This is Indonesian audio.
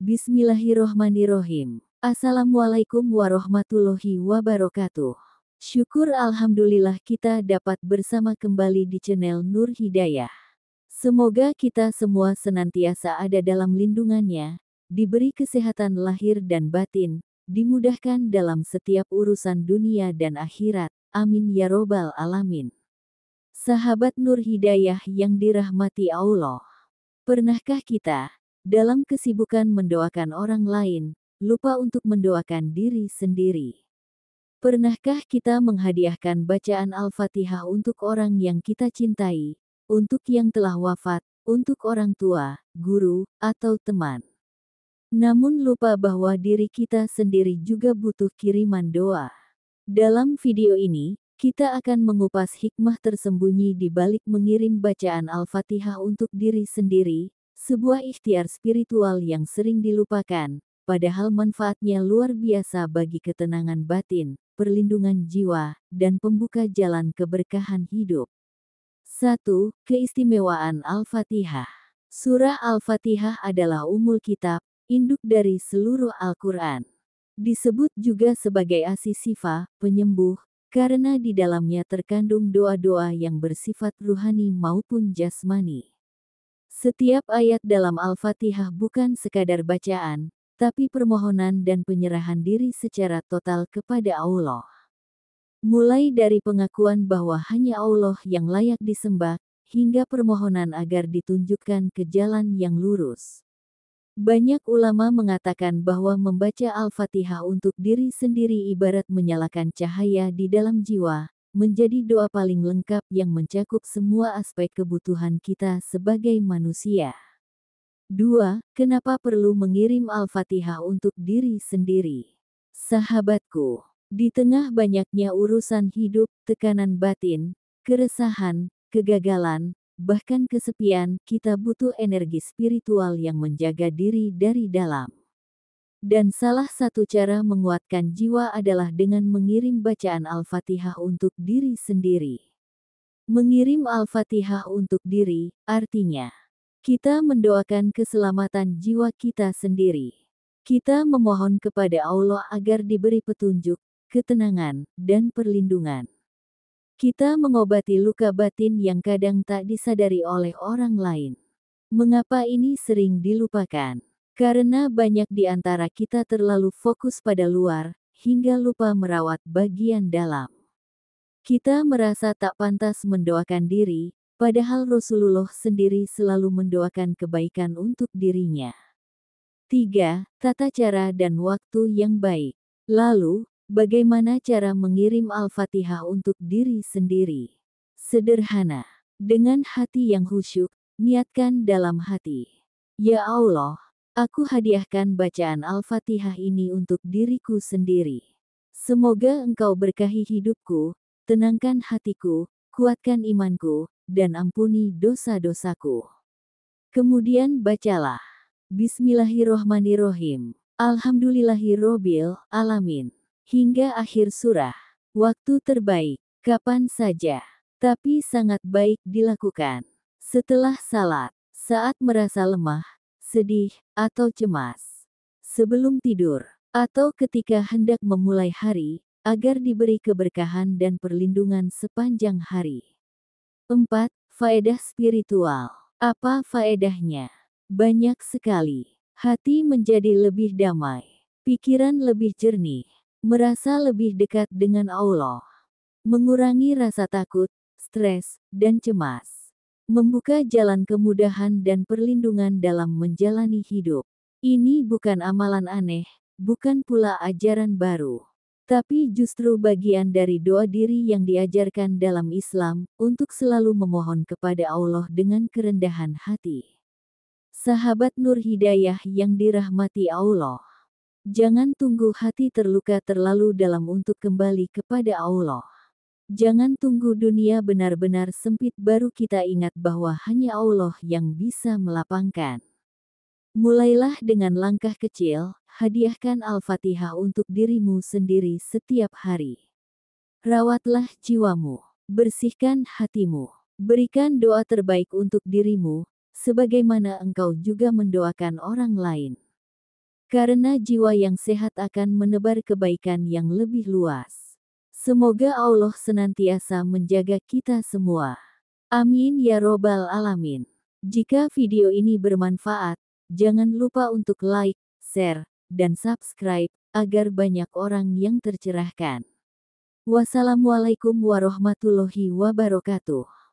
Bismillahirrohmanirrohim. Assalamualaikum warahmatullahi wabarakatuh. Syukur alhamdulillah kita dapat bersama kembali di channel Nur Hidayah. Semoga kita semua senantiasa ada dalam lindungannya, diberi kesehatan lahir dan batin, dimudahkan dalam setiap urusan dunia dan akhirat. Amin ya robbal alamin. Sahabat Nur Hidayah yang dirahmati Allah. Pernahkah kita, dalam kesibukan mendoakan orang lain, lupa untuk mendoakan diri sendiri? Pernahkah kita menghadiahkan bacaan Al-Fatihah untuk orang yang kita cintai, untuk yang telah wafat, untuk orang tua, guru, atau teman? Namun lupa bahwa diri kita sendiri juga butuh kiriman doa. Dalam video ini, kita akan mengupas hikmah tersembunyi di balik mengirim bacaan Al-Fatihah untuk diri sendiri, sebuah ikhtiar spiritual yang sering dilupakan, padahal manfaatnya luar biasa bagi ketenangan batin, perlindungan jiwa, dan pembuka jalan keberkahan hidup. 1. Keistimewaan Al-Fatihah. Surah Al-Fatihah adalah Ummul Kitab, induk dari seluruh Al-Quran. Disebut juga sebagai As-Sifa, penyembuh, karena di dalamnya terkandung doa-doa yang bersifat ruhani maupun jasmani. Setiap ayat dalam Al-Fatihah bukan sekadar bacaan, tapi permohonan dan penyerahan diri secara total kepada Allah. Mulai dari pengakuan bahwa hanya Allah yang layak disembah, hingga permohonan agar ditunjukkan ke jalan yang lurus. Banyak ulama mengatakan bahwa membaca Al-Fatihah untuk diri sendiri ibarat menyalakan cahaya di dalam jiwa, menjadi doa paling lengkap yang mencakup semua aspek kebutuhan kita sebagai manusia. 2. Kenapa perlu mengirim Al-Fatihah untuk diri sendiri? Sahabatku, di tengah banyaknya urusan hidup, tekanan batin, keresahan, kegagalan, bahkan kesepian, kita butuh energi spiritual yang menjaga diri dari dalam. Dan salah satu cara menguatkan jiwa adalah dengan mengirim bacaan Al-Fatihah untuk diri sendiri. Mengirim Al-Fatihah untuk diri, artinya, kita mendoakan keselamatan jiwa kita sendiri. Kita memohon kepada Allah agar diberi petunjuk, ketenangan, dan perlindungan. Kita mengobati luka batin yang kadang tak disadari oleh orang lain. Mengapa ini sering dilupakan? Karena banyak di antara kita terlalu fokus pada luar, hingga lupa merawat bagian dalam. Kita merasa tak pantas mendoakan diri, padahal Rasulullah sendiri selalu mendoakan kebaikan untuk dirinya. 3. Tata cara dan waktu yang baik. Lalu, bagaimana cara mengirim Al-Fatihah untuk diri sendiri? Sederhana. Dengan hati yang khusyuk, niatkan dalam hati. Ya Allah, aku hadiahkan bacaan Al-Fatihah ini untuk diriku sendiri. Semoga Engkau berkahi hidupku, tenangkan hatiku, kuatkan imanku, dan ampuni dosa-dosaku. Kemudian bacalah. Bismillahirrohmanirrohim. Alhamdulillahirobbil alamin. Hingga akhir surah. Waktu terbaik, kapan saja. Tapi sangat baik dilakukan. Setelah salat, saat merasa lemah, sedih, atau cemas. Sebelum tidur, atau ketika hendak memulai hari, agar diberi keberkahan dan perlindungan sepanjang hari. 4. Faedah spiritual. Apa faedahnya? Banyak sekali. Hati menjadi lebih damai. Pikiran lebih jernih. Merasa lebih dekat dengan Allah. Mengurangi rasa takut, stres, dan cemas. Membuka jalan kemudahan dan perlindungan dalam menjalani hidup. Ini bukan amalan aneh, bukan pula ajaran baru. Tapi justru bagian dari doa diri yang diajarkan dalam Islam, untuk selalu memohon kepada Allah dengan kerendahan hati. Sahabat Nur Hidayah yang dirahmati Allah. Jangan tunggu hati terluka terlalu dalam untuk kembali kepada Allah. Jangan tunggu dunia benar-benar sempit baru kita ingat bahwa hanya Allah yang bisa melapangkan. Mulailah dengan langkah kecil, hadiahkan Al-Fatihah untuk dirimu sendiri setiap hari. Rawatlah jiwamu, bersihkan hatimu, berikan doa terbaik untuk dirimu, sebagaimana engkau juga mendoakan orang lain. Karena jiwa yang sehat akan menebar kebaikan yang lebih luas. Semoga Allah senantiasa menjaga kita semua. Amin ya robbal alamin. Jika video ini bermanfaat, jangan lupa untuk like, share, dan subscribe, agar banyak orang yang tercerahkan. Wassalamualaikum warahmatullahi wabarakatuh.